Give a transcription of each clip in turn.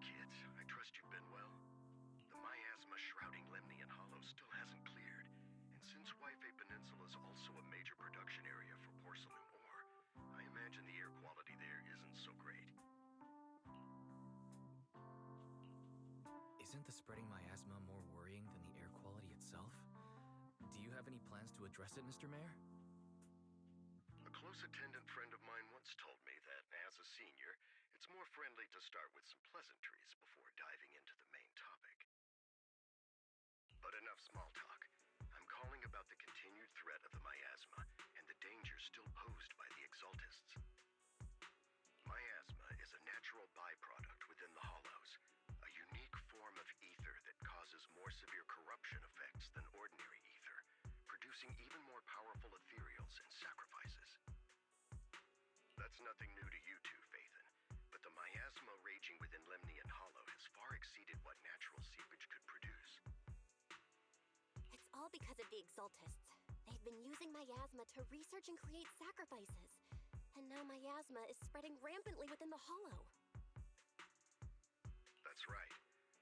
kids. I trust you've been well. The miasma shrouding Lemnian Hollow still hasn't cleared, and since Wi-Fi Peninsula is also a major production area for porcelain ore, I imagine the air quality there isn't so great. Isn't the spreading miasma more worrying than the air quality itself? Do you have any plans to address it, Mr. Mayor? A close attendant friend of mine once told me that, as a senior, it's more friendly to start with some pleasantries before diving into the main topic. But enough small talk. I'm calling about the continued threat of the miasma and the danger still posed by the Exaltists. Miasma is a natural byproduct within the Hollows, a unique form of ether that causes more severe corruption effects than ordinary ether, producing even more powerful ethereals and sacrifices. That's nothing new to you two, Phaethon, but the miasma raging within Lemnian Hollow has far exceeded what natural seepage could produce. It's all because of the Exaltists. They've been using miasma to research and create sacrifices. And now miasma is spreading rampantly within the Hollow. That's right.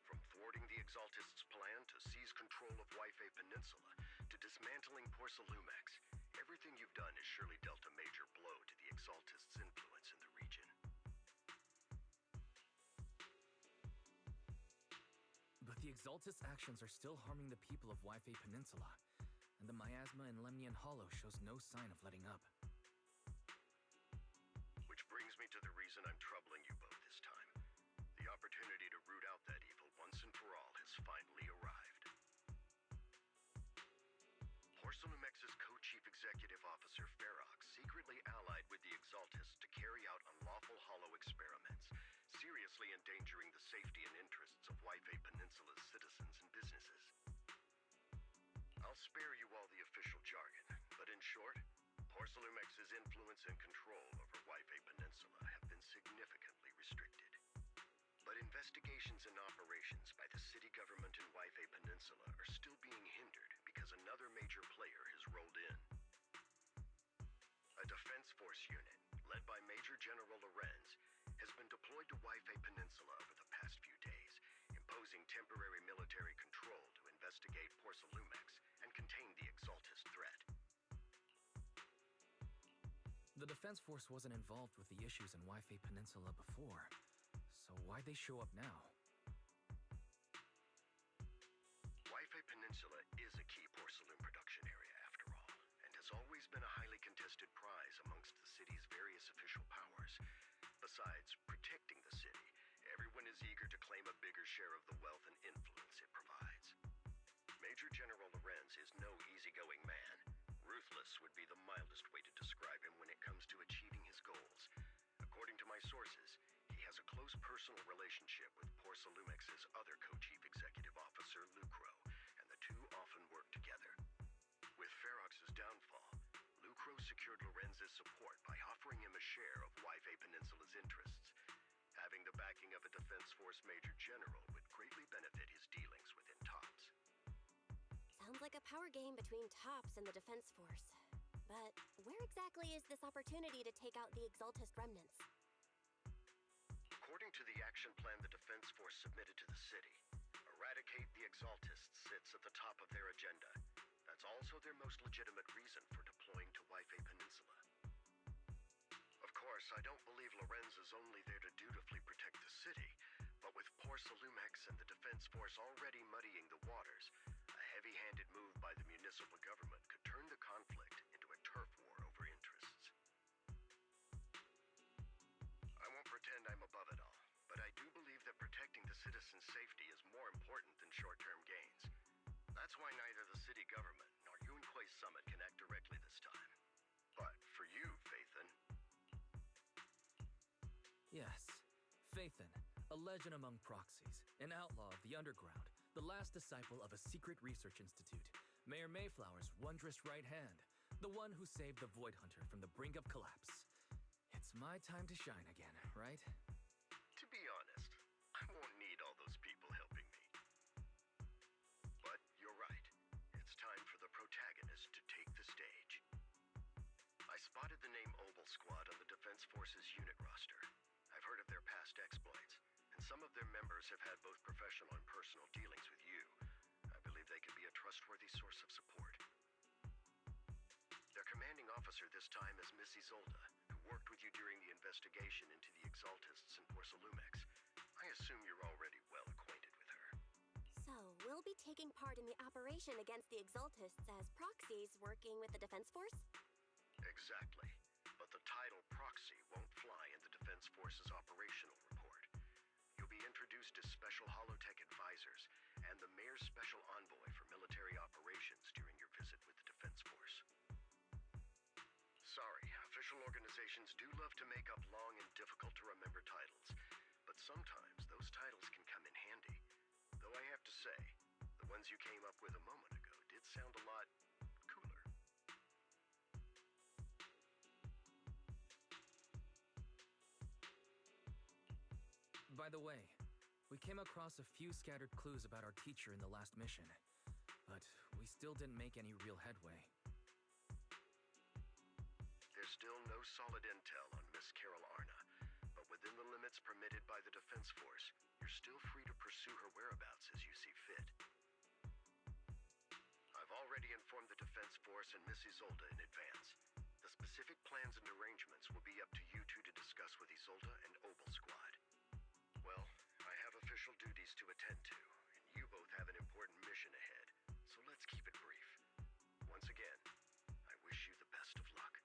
From thwarting the Exaltists' plan to seize control of Wi-Fi Peninsula, to dismantling Porcelumex, everything you've done has surely dealt a major blow to the Exaltists' influence in the region. But the Exaltists' actions are still harming the people of Wi-Fi Peninsula, and the miasma in Lemnian Hollow shows no sign of letting up. Which brings me to the reason I'm troubling you both this time. The opportunity to root out that evil once and for all has finally arrived. Porcelumex's co-chief executive officer, Ferox, secretly allied with the Exaltists to carry out unlawful hollow experiments, seriously endangering the safety and interests of Wi-Fi Peninsula's citizens and businesses. I'll spare you all the official jargon, but in short, Porcelumex's influence and control over Wi-Fi Peninsula have been significantly restricted. But investigations and operations by the city government in Wi-Fi Peninsula are still being hindered because another major player has rolled in. A defense force unit, led by Major General Lorenz, has been deployed to Wi-Fi Peninsula over the past few days, imposing temporary military control to investigate Porcelumex and contain the Exaltist threat. The Defense Force wasn't involved with the issues in Wi-Fi Peninsula before, so why'd they show up now? Wi-Fi Peninsula is a key porcelain production area after all, and has always been a highly contested prize amongst the city's various official powers. Besides protecting the city, everyone is eager to claim a bigger share of the wealth and influence it provides. Major General Lorenz is no easygoing man. Ruthless would be the mildest way to describe him when it comes to achieving his goals. According to my sources, he has a close personal relationship with Porcelumex's other co-chief executive officer, Lucro, and the two often work together. With Ferox's downfall, Lucro secured Lorenz's support by offering him a share of Wi-Fi Peninsula's interests. Having the backing of a Defense Force Major General would greatly benefit his dealings within TOPS. Sounds like a power game between TOPS and the Defense Force. But where exactly is this opportunity to take out the Exaltist remnants? According to the action plan the Defense Force submitted to the city, eradicate the Exaltists sits at the top of their agenda. That's also their most legitimate reason for deploying to Wi-Fi Peninsula. Of course, I don't believe Lorenz is only there to dutifully protect the city, but with Porcelumex and the Defense Force already muddying the waters, a heavy-handed move by the municipal government could turn the conflict into a turf war over interests. I won't pretend I'm above it all, but I do believe that protecting the citizens' safety is more important than short-term gains. That's why neither the city government nor Yunque's summit can act directly this time. But for you, Phaethon... Yes, Phaethon, a legend among proxies, an outlaw of the underground, the last disciple of a secret research institute, Mayor Mayflower's wondrous right hand, the one who saved the Void Hunter from the brink of collapse. It's my time to shine again, right? To be honest, I won't need all those people helping me. But you're right. It's time for the protagonist to take the stage. I spotted the name Obol Squad on the Defense Force's unit roster. I've heard of their past exploits, and Some of their members have had both professional and personal dealings with you. I believe they could be a trustworthy source of support. Their commanding officer this time is Miss Isolde, who worked with you during the investigation into the Exaltists and Porcelumex. I assume you're already well acquainted with her. So, we'll be taking part in the operation against the Exaltists as proxies working with the Defense Force? Exactly. But the title proxy won't fly in the Defense Force's operational report. You'll be introduced as Special Holotech Advisors and the Mayor's Special Envoy for Military Operations during your visit with the Defense Force. Sorry, official organizations do love to make up long and difficult-to-remember titles, but sometimes those titles can come in handy. Though I have to say, the ones you came up with a moment ago did sound a lot cooler. By the way, we came across a few scattered clues about our teacher in the last mission, but we still didn't make any real headway. There's still no solid intel on Miss Carol Arna, but within the limits permitted by the Defense Force, you're still free to pursue her whereabouts as you see fit. I've already informed the Defense Force and Miss Isolde in advance. The specific plans and arrangements will be up to you two to discuss with Isolde and Obol Squad. Well, I have official duties to attend to, and you both have an important mission ahead, so let's keep it brief. Once again, I wish you the best of luck.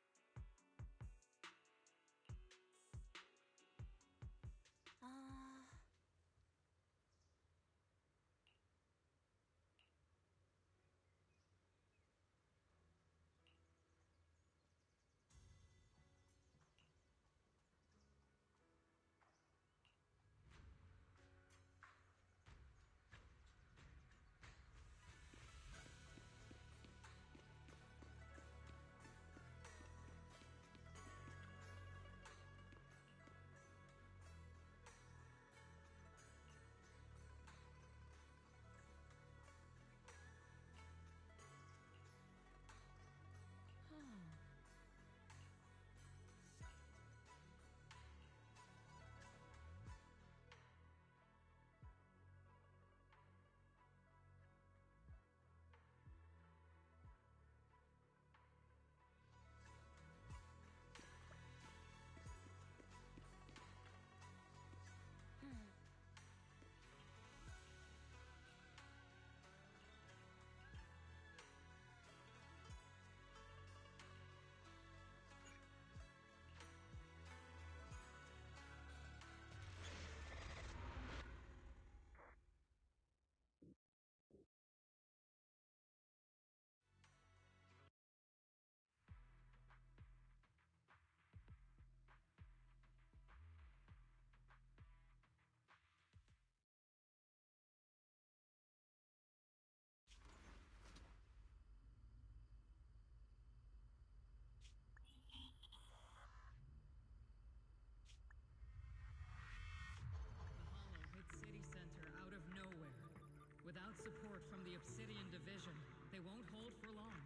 Without support from the Obsidian Division, they won't hold for long.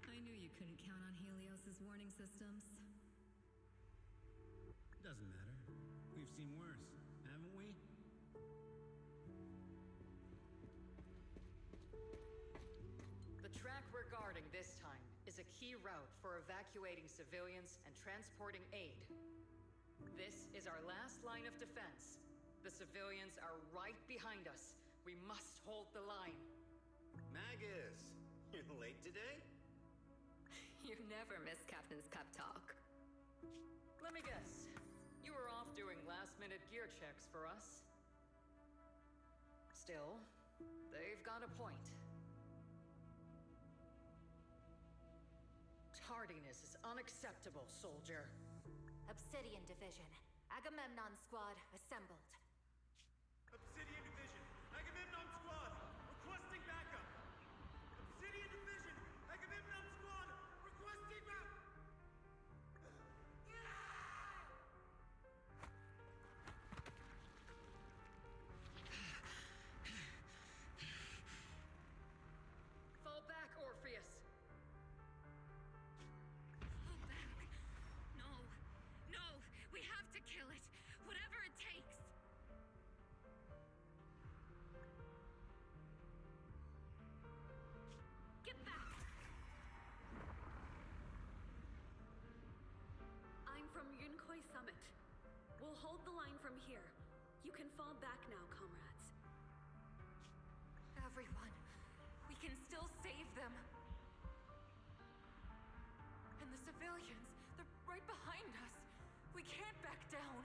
I knew you couldn't count on Helios's warning systems. Doesn't matter. We've seen worse, haven't we? The track we're guarding this time is a key route for evacuating civilians and transporting aid. This is our last line of defense. The civilians are right behind us. We must hold the line. Magus, you're late today? You never miss Captain's pep talk. Let me guess. You were off doing last-minute gear checks for us. Still, they've got a point. Tardiness is unacceptable, soldier. Obsidian Division. Agamemnon Squad assembled. Obsidian Division, Agamemnon Squad, requesting backup! Obsidian Division, Agamemnon Squad, requesting backup! Fall back, Orpheus! Fall back. No. No. We have to kill it. hold the line from here. You can fall back now, comrades. Everyone, we can still save them. And the civilians, they're right behind us. We can't back down.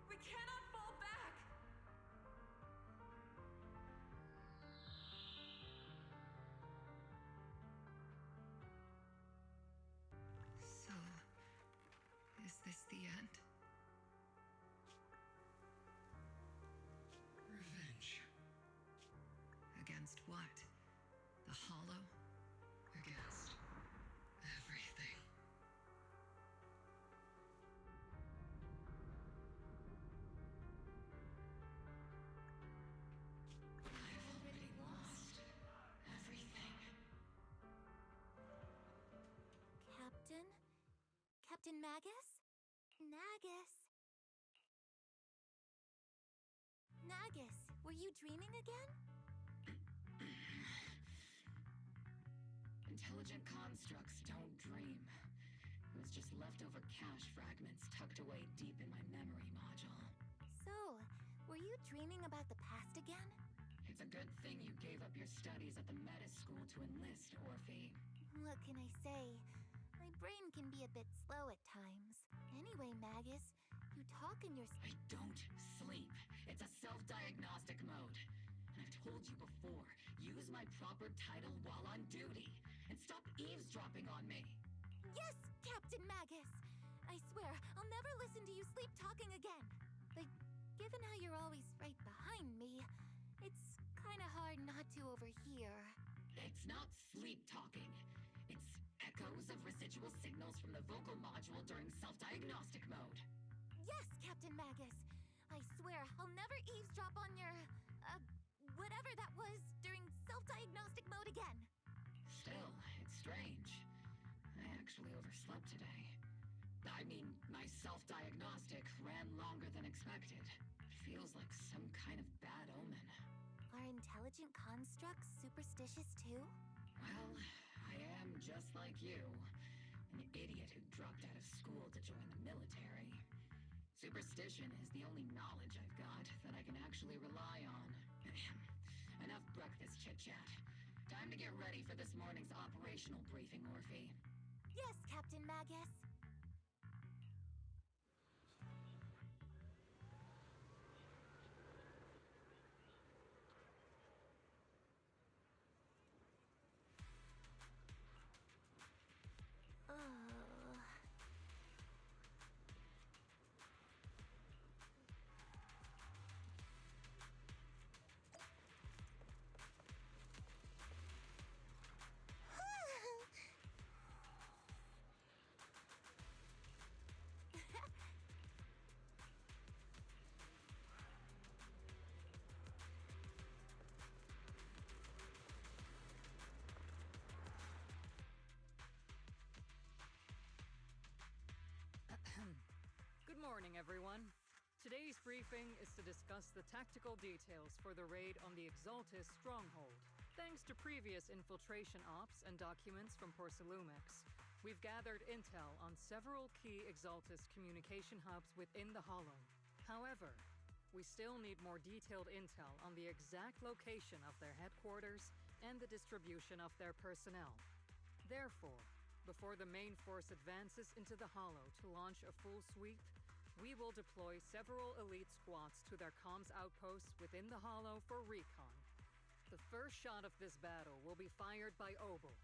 We cannot fall back. So, is this the end? Revenge. Against what? The Hollow? Against everything. I've already lost everything. Captain? Captain Magus? Nagus? Nagus, were you dreaming again? Intelligent constructs don't dream. It was just leftover cache fragments tucked away deep in my memory module. So, were you dreaming about the past again? It's a good thing you gave up your studies at the Meta School to enlist, Orphe. What can I say? My brain can be a bit slow at times. Anyway, Magus, you talk in your... I don't sleep. It's a self-diagnostic mode. And I've told you before, use my proper title while on duty. And stop eavesdropping on me. Yes, Captain Magus! I swear, I'll never listen to you sleep talking again. But given how you're always right behind me, it's kinda hard not to overhear. It's not sleep talking. It's echoes of residual signals from the vocal module during self-diagnostic mode. Yes, Captain Magus! I swear, I'll never eavesdrop on your... whatever that was during self-diagnostic mode again. Still, it's strange. I actually overslept today. I mean, my self-diagnostic ran longer than expected. It feels like some kind of bad omen. Are intelligent constructs superstitious too? Well, I am just like you. An idiot who dropped out of school to join the military. Superstition is the only knowledge I've got that I can actually rely on. Enough breakfast chit-chat. Time to get ready for this morning's operational briefing, Orphe. Yes, Captain Magus. Good morning, everyone. Today's briefing is to discuss the tactical details for the raid on the Exaltis stronghold. Thanks to previous infiltration ops and documents from Porcelumix, we've gathered intel on several key Exaltis communication hubs within the Hollow. However, we still need more detailed intel on the exact location of their headquarters and the distribution of their personnel. Therefore, before the main force advances into the Hollow to launch a full sweep, we will deploy several elite squads to their comms outposts within the Hollow for recon. The first shot of this battle will be fired by Obol.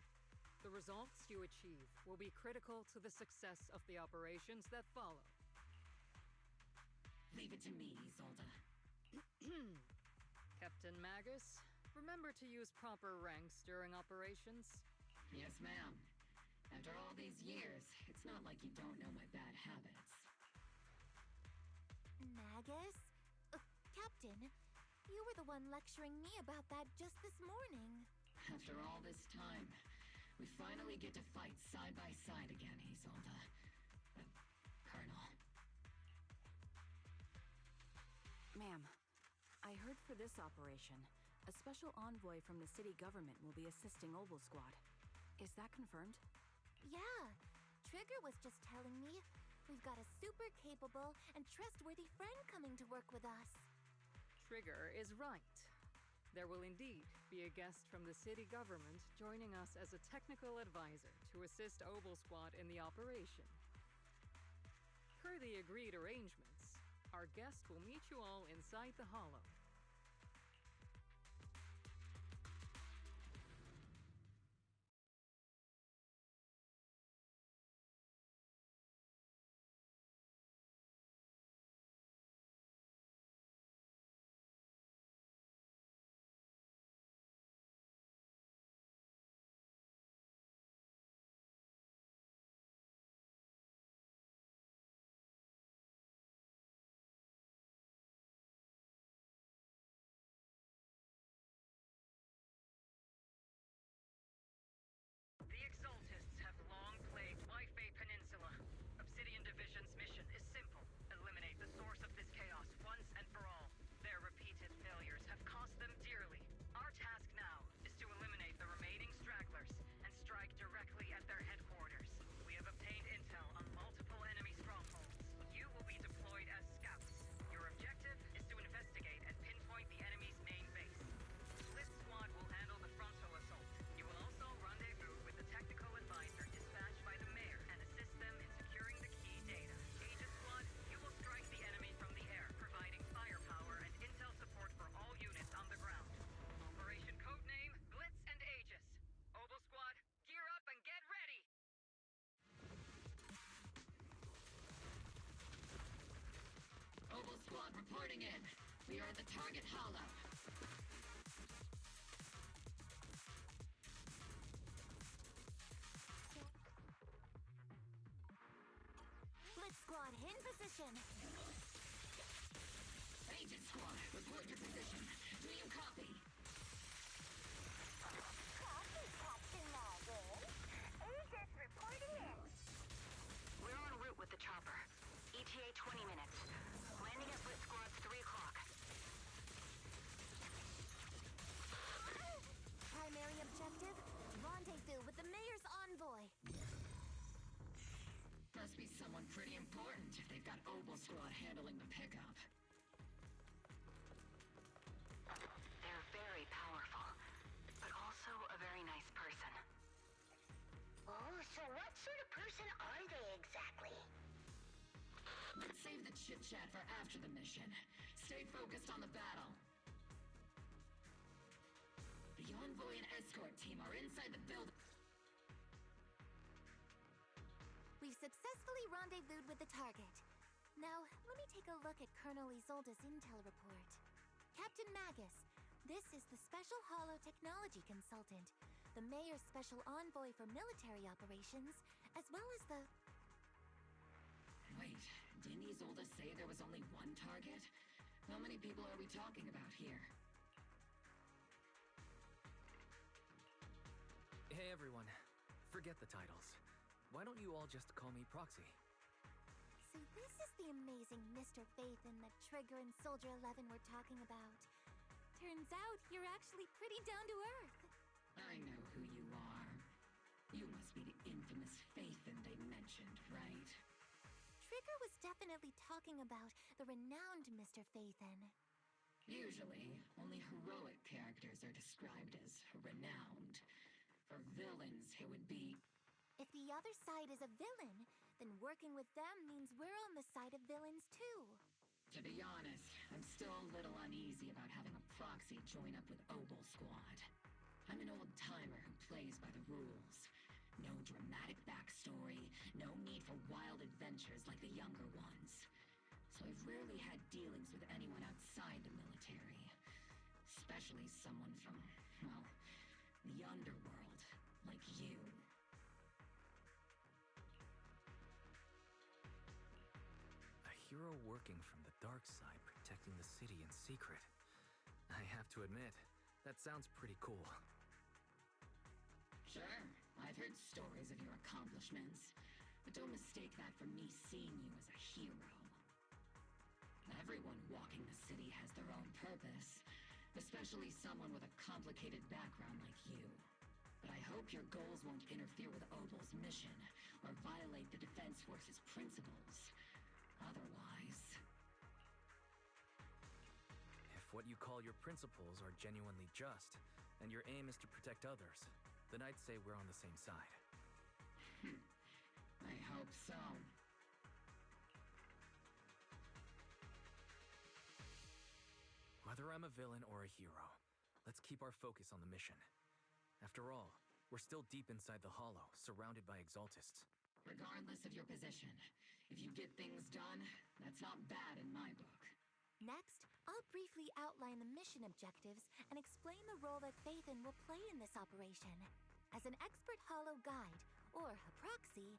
The results you achieve will be critical to the success of the operations that follow. Leave it to me, Isolde. Captain Magus, remember to use proper ranks during operations? Yes, ma'am. After all these years, it's not like you don't know my bad habits. Magus? Captain, you were the one lecturing me about that just this morning. After all this time, we finally get to fight side by side again, Isolde. Colonel. Ma'am, I heard for this operation, a special envoy from the city government will be assisting Obol Squad. Is that confirmed? Yeah. Trigger was just telling me we've got a super capable and trustworthy friend coming to work with us. Trigger is right. There will indeed be a guest from the city government joining us as a technical advisor to assist Obol Squad in the operation. Per the agreed arrangements, our guest will meet you all inside the Hollow. The Exaltists have long plagued Wi-Fi Peninsula. Obsidian Division's mission is simple. Eliminate the source of this chaos once and for all. Their repeated failures have cost them dearly. Our task now is to eliminate the remaining stragglers and strike directly at their headquarters. We have obtained intel on multiple enemy strongholds. You will be deployed as scouts. Your objective is to investigate and pinpoint the enemy's main base. Split Squad will handle the frontal assault. You will also rendezvous with the technical advisor dispatched by the mayor and assist them in securing the key data. Agent Squad, you will strike the enemy from the air, providing firepower and intel support for all units on the ground. Operation codename Blitz and Aegis. Obol Squad, gear up and get ready! Obol Squad reporting in. We are at the target hollow. Blitz Squad in position. Agent Squad, report your position. Do you copy? Copy, Captain Magus. Aegis reporting in. We're en route with the chopper. ETA 20 minutes. Landing at Blitz Squad's 3 o'clock. Primary objective, rendezvous with the mayor's envoy. Must be someone pretty important if they've got Obol Squad handling the pickup. They're very powerful, but also a very nice person. Oh, so what sort of person are they exactly? Let's save the chit-chat for after the mission. Stay focused on the battle. The envoy and escort team are inside the building. We've successfully rendezvoused with the target. Now, let me take a look at Colonel Isolde's intel report. Captain Magus, this is the Special Hollow Technology Consultant, the Mayor's Special Envoy for Military Operations, as well as the... Wait, didn't Isolde say there was only one target? How many people are we talking about here? Hey everyone, forget the titles. Why don't you all just call me Proxy? So this is the amazing Mr. Phaethon that Trigger and Soldier 11 were talking about. Turns out you're actually pretty down to earth. I know who you are. You must be the infamous Phaethon they mentioned, right? Trigger was definitely talking about the renowned Mr. Phaethon. Usually, only heroic characters are described as renowned. For villains, it would be... If the other side is a villain, then working with them means we're on the side of villains too. To be honest, I'm still a little uneasy about having a proxy join up with Obol Squad. I'm an old-timer who plays by the rules. No dramatic backstory, no need for wild adventures like the younger ones. So I've rarely had dealings with anyone outside the military. Especially someone from, well, the underworld, like you. A hero working from the dark side, protecting the city in secret. I have to admit, that sounds pretty cool. Sure, I've heard stories of your accomplishments, but don't mistake that for me seeing you as a hero. Everyone walking the city has their own purpose, especially someone with a complicated background like you. But I hope your goals won't interfere with Obol's mission, or violate the Defense Force's principles. Otherwise... If what you call your principles are genuinely just, and your aim is to protect others, then I'd say we're on the same side. I hope so. Whether I'm a villain or a hero, let's keep our focus on the mission. After all, we're still deep inside the Hollow, surrounded by Exaltists. Regardless of your position, if you get things done, that's not bad in my book. Next, I'll briefly outline the mission objectives and explain the role that Phaethon will play in this operation. As an expert Hollow guide, or a proxy,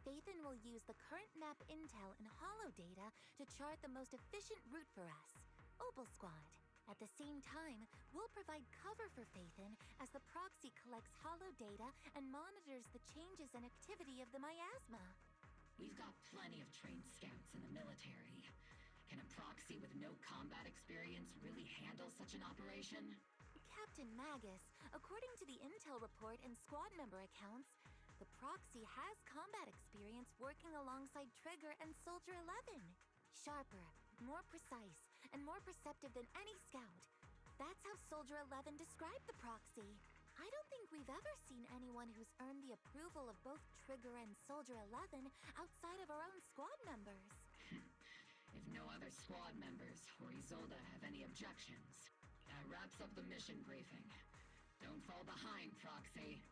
Phaethon will use the current map intel and Hollow data to chart the most efficient route for us, Obol Squad. At the same time, we'll provide cover for Phaethon as the proxy collects Hollow data and monitors the changes and activity of the miasma. We've got plenty of trained scouts in the military. Can a proxy with no combat experience really handle such an operation? Captain Magus, according to the intel report and squad member accounts, the proxy has combat experience working alongside Trigger and Soldier 11. Sharper, more precise, and more perceptive than any scout. That's how Soldier 11 described the proxy. I don't think we've ever seen anyone who's earned the approval of both Trigger and Soldier 11 outside of our own squad members. If no other squad members or Isolde have any objections, that wraps up the mission briefing. Don't fall behind, Proxy.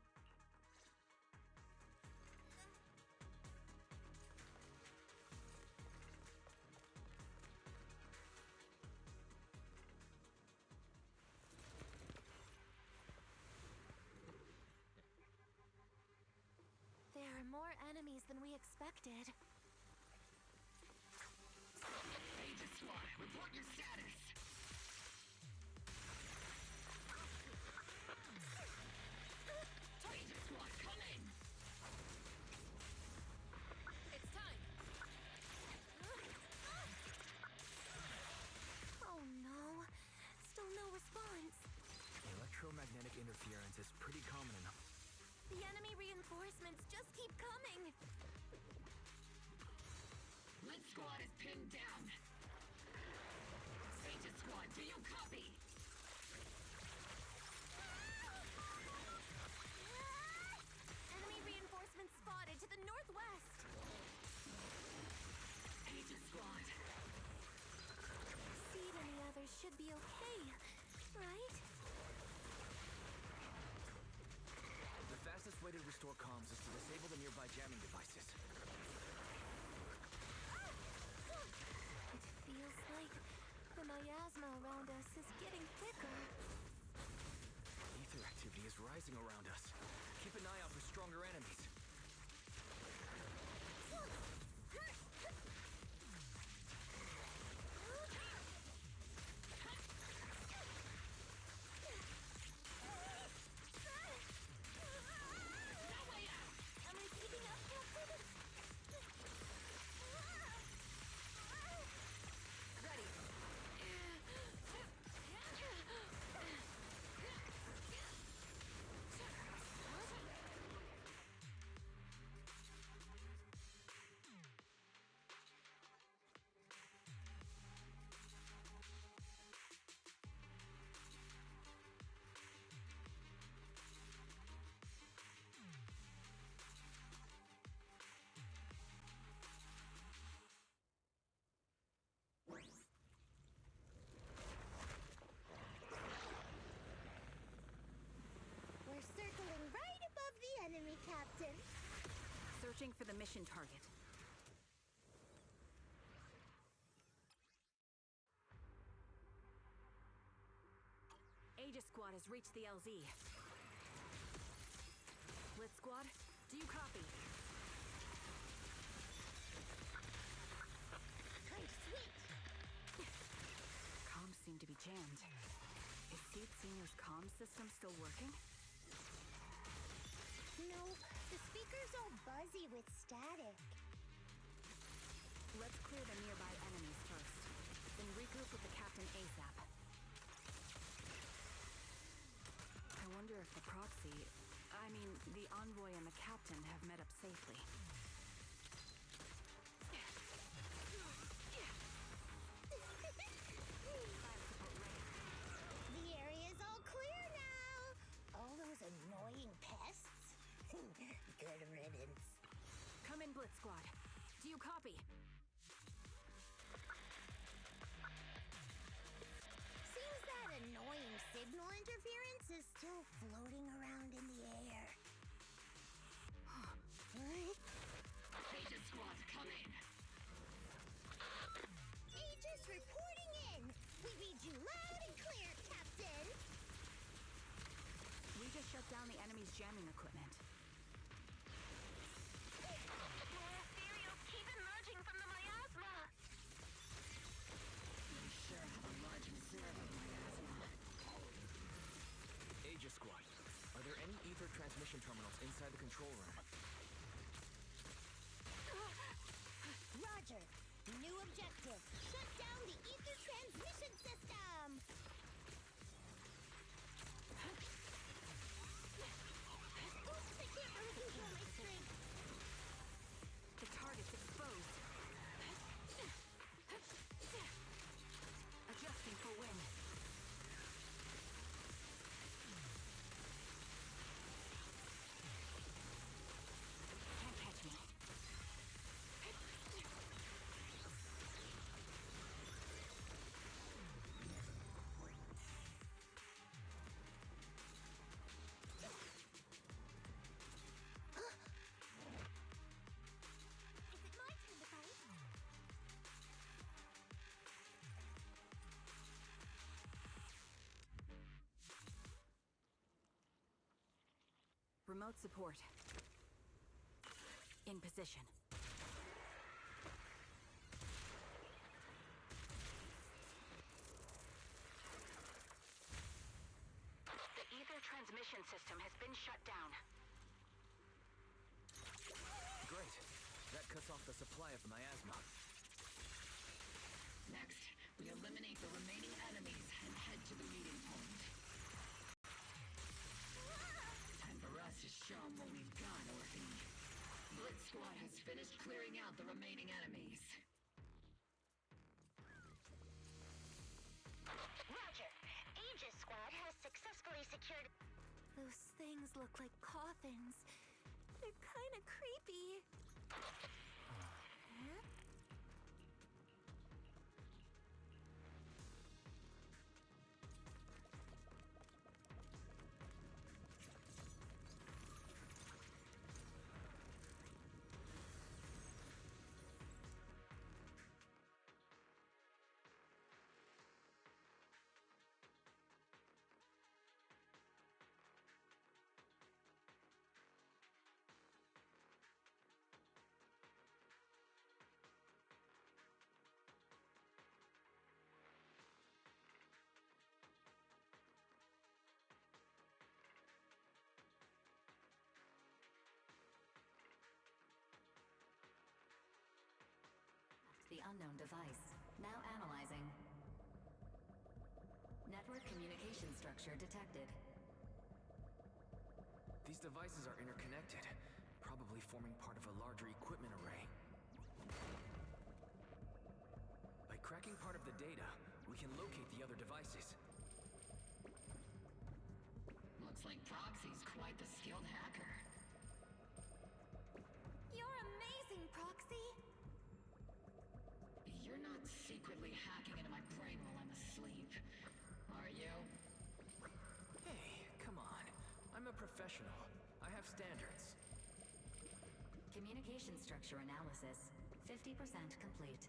There are more enemies than we expected. Aegis Squad, report your status! Aegis Squad, come in! It's time! Oh no. Still no response. Electromagnetic interference is pretty common enough. The enemy reinforcements just keep coming. Lit Squad is pinned down. Aegis Squad, do you copy? Enemy reinforcements spotted to the northwest. Aegis Squad. Seed and the others should be okay, right? The fastest way to restore comms is to disable the nearby jamming devices. It feels like the miasma around us is getting thicker. Ether activity is rising around us. Keep an eye out for stronger enemies. Am I keeping up, Captain? Ready. We're circling right above the enemy, Captain. Searching for the mission target. Aegis Squad has reached the LZ. Lit Squad, do you copy? Great, sweet. Comms seem to be jammed. Is Seed Senior's comms system still working? No, the speaker's all buzzy with static. Let's clear the nearby enemies first, then regroup with the captain ASAP. I wonder if the proxy, the envoy and the captain have met up safely. Split Squad. Do you copy? Seems that annoying signal interference is still floating around in the air. What? Aegis Squad, come in. Aegis reporting in. We read you loud and clear, Captain. We just shut down the enemy's jamming equipment. The ethereals keep emerging from the miasma. We sure have a large reserve of miasma. Aegis Squad, are there any ether transmission terminals inside the control room? Roger. New objective. Shut down the ether transmission system. Oops, I can't really control my strength. The target's exposed. Adjusting for wind. Can't catch me. Is it my turn to fight? Remote support. In position. The ether transmission system has been shut down. Great. That cuts off the supply of miasma. Next, we eliminate the remaining enemies and head to the meeting point. Time for us to show 'em what we've got, Orphe. Blitz Squad has finished clearing out the remaining enemies. Roger. Aegis Squad has successfully secured... Those things look like coffins. They're kind of creepy. Huh? The unknown device. Now analyzing. Network communication structure detected. These devices are interconnected, probably forming part of a larger equipment array. By cracking part of the data, we can locate the other devices. Looks like Proxy's quite the skilled hacker. You're amazing, Proxy. You're not secretly hacking into my brain while I'm asleep, are you? Hey, come on. I'm a professional. I have standards. Communication structure analysis. 50% complete.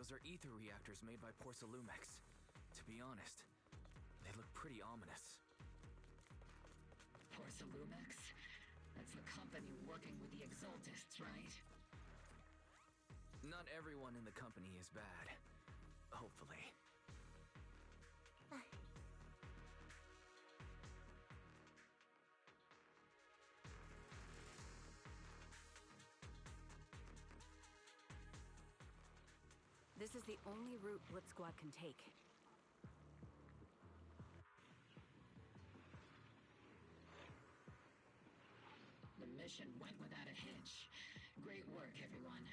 Those are ether reactors made by Porcelumex. To be honest, they look pretty ominous. Porcelumex? That's the company working with the Exaltists, right? Not everyone in the company is bad. Hopefully. This is the only route Blitz Squad can take. The mission went without a hitch. Great work, everyone.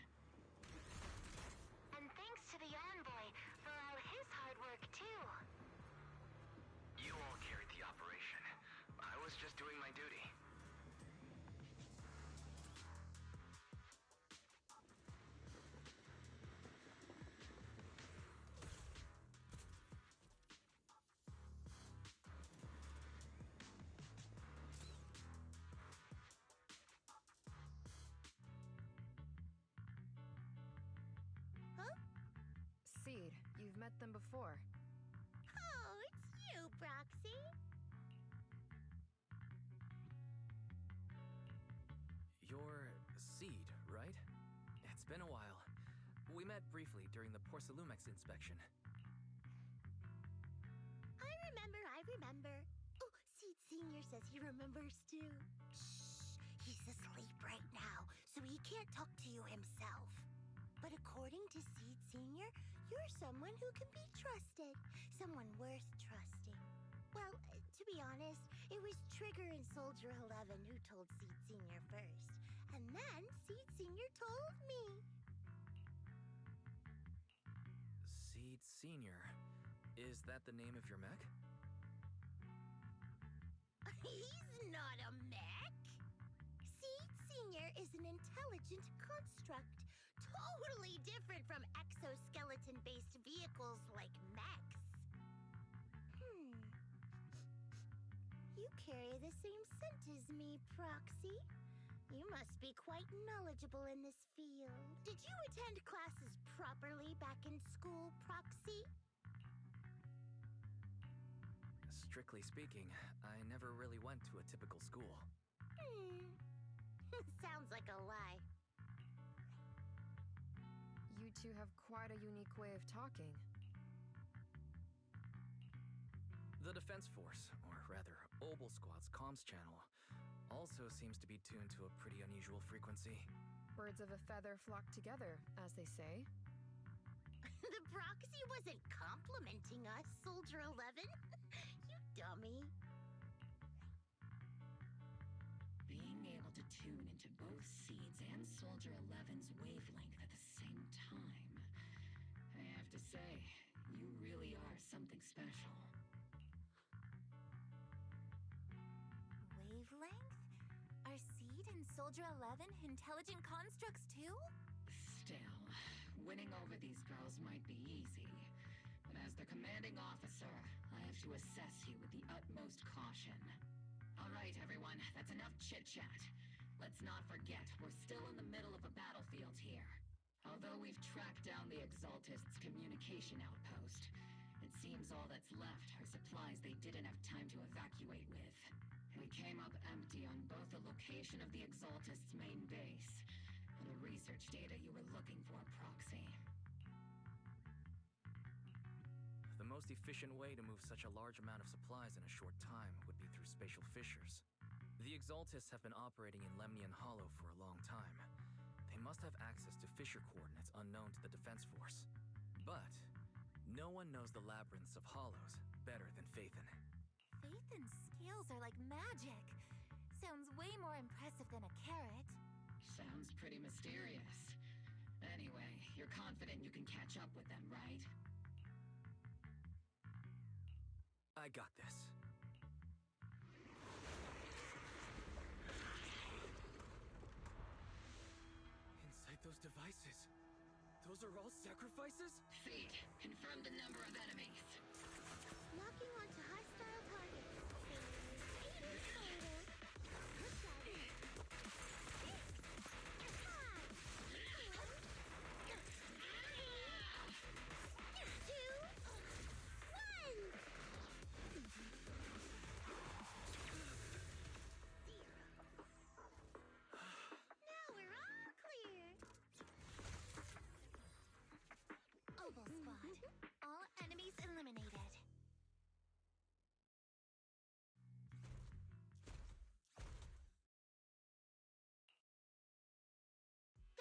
And thanks to the Envoy for all his hard work, too. You all carried the operation. I was just doing my duty. Seed, you've met them before. Oh, it's you, Proxy. You're Seed, right? It's been a while. We met briefly during the Porcelumex inspection. I remember. Oh, Seed Senior says he remembers too. Shh, he's asleep right now, so he can't talk to you himself. But according to Seed Senior, you're someone who can be trusted. Someone worth trusting. Well, to be honest, it was Trigger and Soldier 11 who told Seed Senior first. And then Seed Senior told me. Seed Senior? Is that the name of your mech? He's not a mech. Seed Senior is an intelligent construct, totally different from exoskeleton-based vehicles like mechs. You carry the same scent as me, Proxy. You must be quite knowledgeable in this field. Did you attend classes properly back in school, Proxy? Strictly speaking, I never really went to a typical school. Sounds like a lie. You two have quite a unique way of talking. The Defense Force, or rather, Obol Squad's comms channel, also seems to be tuned to a pretty unusual frequency. Birds of a feather flock together, as they say. The Proxy wasn't complimenting us, Soldier 11. You dummy. Being able to tune into both Seeds and Soldier 11's wavelength at the same time. I have to say, you really are something special. Wavelength? Are Seed and Soldier 11 intelligent constructs too? Still, winning over these girls might be easy. But as their commanding officer, I have to assess you with the utmost caution. All right, everyone, that's enough chit-chat. Let's not forget, we're still in the middle of a battlefield here. Although we've tracked down the Exaltists' communication outpost, it seems all that's left are supplies they didn't have time to evacuate with. We came up empty on both the location of the Exaltists' main base and the research data you were looking for, Proxy. The most efficient way to move such a large amount of supplies in a short time would be through spatial fissures. The Exaltists have been operating in Lemnian Hollow for a long time. They must have access to fissure coordinates unknown to the Defense Force. But no one knows the labyrinths of hollows better than Phaethon. Phaethon's scales are like magic. Sounds way more impressive than a carrot. Sounds pretty mysterious. Anyway, you're confident you can catch up with them, right? I got this. Inside those devices, those are all sacrifices? Seed, confirm the number of enemies. Locking onto hostile targets. There's 8 in total. Look at it. 6. 5.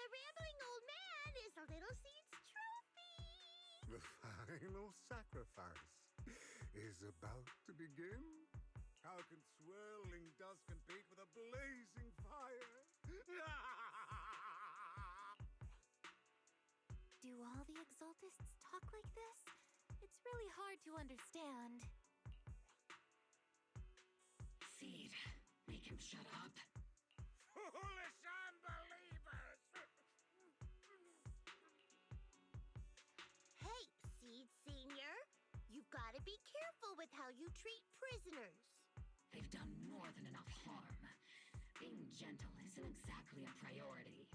the rambling old man is a little seed's trophy. The final sacrifice is about to begin. How can swirling dust compete with a blazing fire? Do all the Exaltists talk like this? It's really hard to understand. Seed, make him shut up. Foolish unbelievers! Hey, Seed Senior, you've got to be careful with how you treat prisoners. They've done more than enough harm. Being gentle isn't exactly a priority.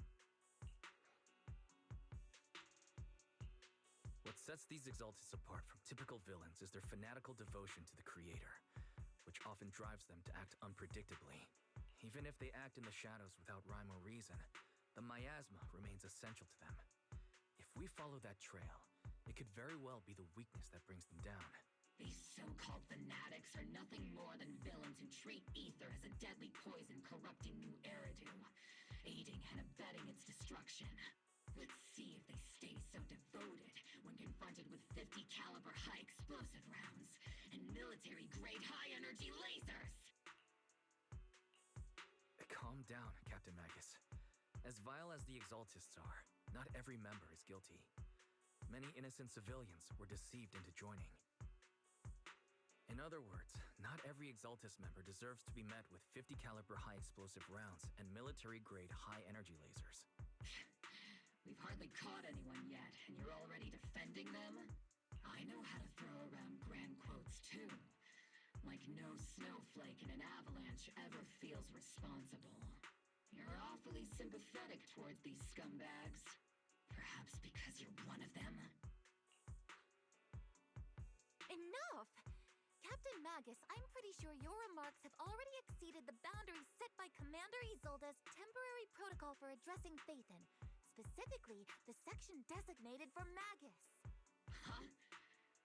What sets these Exaltists apart from typical villains is their fanatical devotion to the Creator, which often drives them to act unpredictably. Even if they act in the shadows without rhyme or reason, the miasma remains essential to them. If we follow that trail, it could very well be the weakness that brings them down. These so-called fanatics are nothing more than villains who treat ether as a deadly poison corrupting New Eridu, aiding and abetting its destruction. Let's see if they stay so devoted when confronted with 50 caliber high explosive rounds and military-grade high-energy lasers! Calm down, Captain Magus. As vile as the Exaltists are, not every member is guilty. Many innocent civilians were deceived into joining. In other words, not every Exaltist member deserves to be met with 50 caliber high explosive rounds and military-grade high-energy lasers. We've hardly caught anyone yet, and you're already defending them? I know how to throw around grand quotes too. Like no snowflake in an avalanche ever feels responsible. You're awfully sympathetic towards these scumbags. Perhaps because you're one of them? Enough! Captain Magus, I'm pretty sure your remarks have already exceeded the boundaries set by Commander Isolde's temporary protocol for addressing Phaethon, specifically the section designated for Magus. Huh?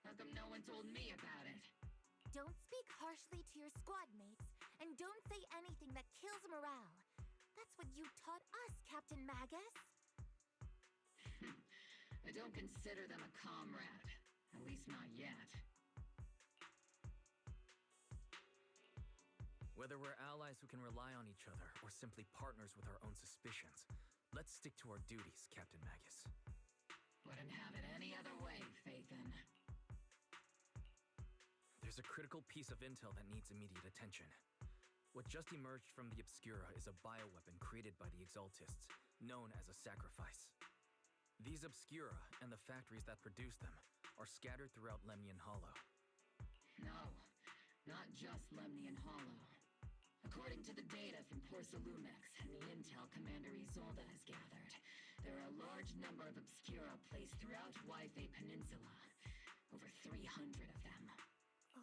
How come no one told me about it? Don't speak harshly to your squad mates, and don't say anything that kills morale. That's what you taught us, Captain Magus. I don't consider them a comrade. At least not yet. Whether we're allies who can rely on each other or simply partners with our own suspicions, let's stick to our duties, Captain Magus. Wouldn't have it any other way, Phaethon. There's a critical piece of intel that needs immediate attention. What just emerged from the Obscura is a bioweapon created by the Exaltists, known as a sacrifice. These Obscura and the factories that produce them are scattered throughout Lemnian Hollow. No, not just Lemnian Hollow. According to the data from Porcelumex and the intel Commander Isolde has gathered, there are a large number of Obscura placed throughout Wi-Fi Peninsula. Over 300 of them.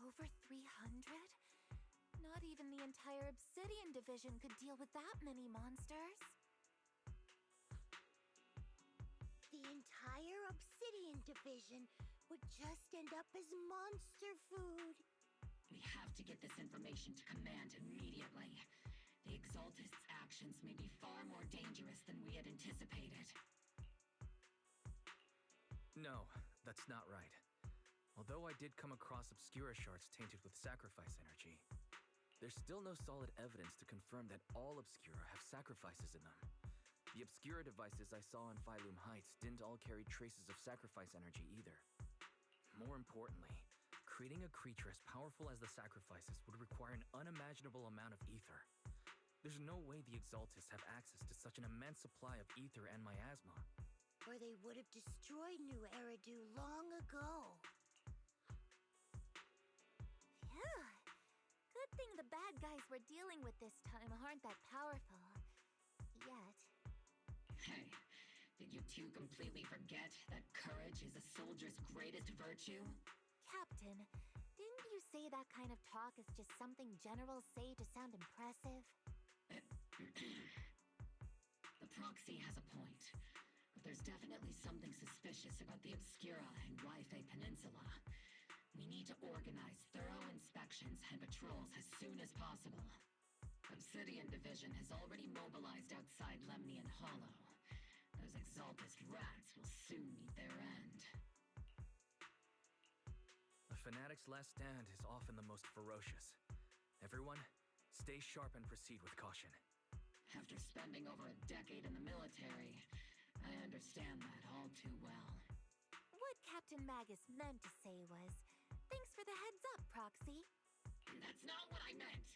Over 300? Not even the entire Obsidian Division could deal with that many monsters. The entire Obsidian Division would just end up as monster food. We have to get this information to Command immediately. The Exaltists' actions may be far more dangerous than we had anticipated. No, that's not right. Although I did come across Obscura shards tainted with sacrifice energy, there's still no solid evidence to confirm that all Obscura have sacrifices in them. The Obscura devices I saw in Phylum Heights didn't all carry traces of sacrifice energy either. More importantly, creating a creature as powerful as the sacrifices would require an unimaginable amount of ether. There's no way the Exaltists have access to such an immense supply of ether and miasma. Or they would have destroyed New Eridu long ago. Phew. Good thing the bad guys we're dealing with this time aren't that powerful. Yet. Hey, did you two completely forget that courage is a soldier's greatest virtue? Captain, didn't you say that kind of talk is just something generals say to sound impressive? The proxy has a point, but there's definitely something suspicious about the Obscura and Wi-Fi Peninsula. We need to organize thorough inspections and patrols as soon as possible. Obsidian Division has already mobilized outside Lemnian Hollow. Those exaltist rats will soon meet their end. A fanatic's last stand is often the most ferocious. Everyone, stay sharp and proceed with caution. After spending over a decade in the military, I understand that all too well. What Captain Magus meant to say was, thanks for the heads up, Proxy. That's not what I meant!